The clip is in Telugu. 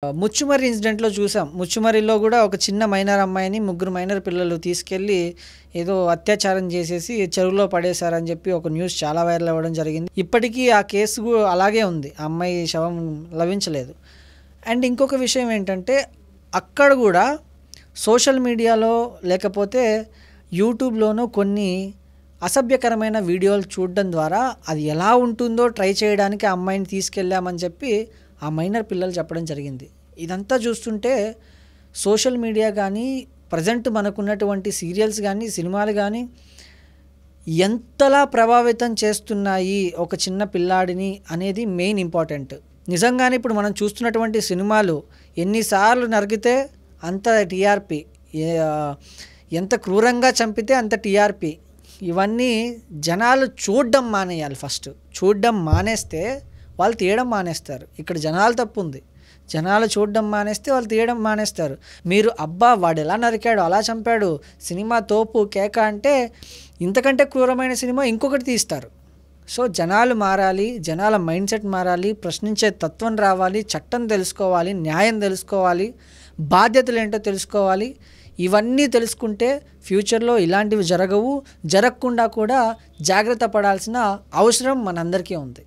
ముచ్చుమర్రి ఇన్సిడెంట్‌లో చూసాం. ముచ్చుమర్రిలో గూడా ఒక చిన్న మైనర్ అమ్మాయిని ముగ్గురు మైనర్ పిల్లలు తీసుకెళ్ళి ఏదో అత్యాచారం చేసేసి చెరువులో పడేశారని చెప్పి ఒక న్యూస్ చాలా వైరల్ అవ్వడం జరిగింది. ఇప్పటికీ ఆ కేసు అలాగే ఉంది. ఆ అమ్మాయి శవం లభించలేదు. అండ్ ఇంకొక విషయం ఏంటంటే అక్కడ గూడా సోషల్ మీడియాలో లేకపోతే యూట్యూబ్‌లోనూ కొన్ని అసభ్యకరమైన వీడియోలు చూడడం ద్వారా అది ఎలా ఉంటుందో ట్రై చేయడానికి ఆ అమ్మాయిని తీసుకెళ్ళామని చెప్పి ఆ మైనర్ పిల్లలు చెప్పడం జరిగింది. ఇదంతా చూస్తుంటే సోషల్ మీడియా కానీ ప్రజెంట్ మనకున్నటువంటి సీరియల్స్ కానీ సినిమాలు కానీ ఎంతలా ప్రభావితం చేస్తున్నాయి ఒక చిన్న పిల్లాడిని అనేది మెయిన్ ఇంపార్టెంట్. నిజంగానే ఇప్పుడు మనం చూస్తున్నటువంటి సినిమాలు ఎన్నిసార్లు నరికితే అంత టీఆర్పీ, ఎంత క్రూరంగా చంపితే అంత టీఆర్పీ. ఇవన్నీ జనాలు చూడడం మానేయాలి. ఫస్ట్ చూడడం మానేస్తే వాళ్ళు తీయడం మానేస్తారు. ఇక్కడ జనాల తప్పు ఉంది. జనాలు చూడడం మానేస్తే వాళ్ళు తీయడం మానేస్తారు. మీరు అబ్బా వాడు ఎలా నరికాడు, అలా చంపాడు, సినిమా తోపు కేక అంటే ఇంతకంటే క్రూరమైన సినిమా ఇంకొకటి తీస్తారు. సో జనాలు మారాలి, జనాల మైండ్ సెట్ మారాలి, ప్రశ్నించే తత్వం రావాలి, చట్టం తెలుసుకోవాలి, న్యాయం తెలుసుకోవాలి, బాధ్యతలు ఏంటో తెలుసుకోవాలి. ఇవన్నీ తెలుసుకుంటే ఫ్యూచర్లో ఇలాంటివి జరగవు. జరగకుండా కూడా జాగ్రత్త పడాల్సిన అవసరం మనందరికీ ఉంది.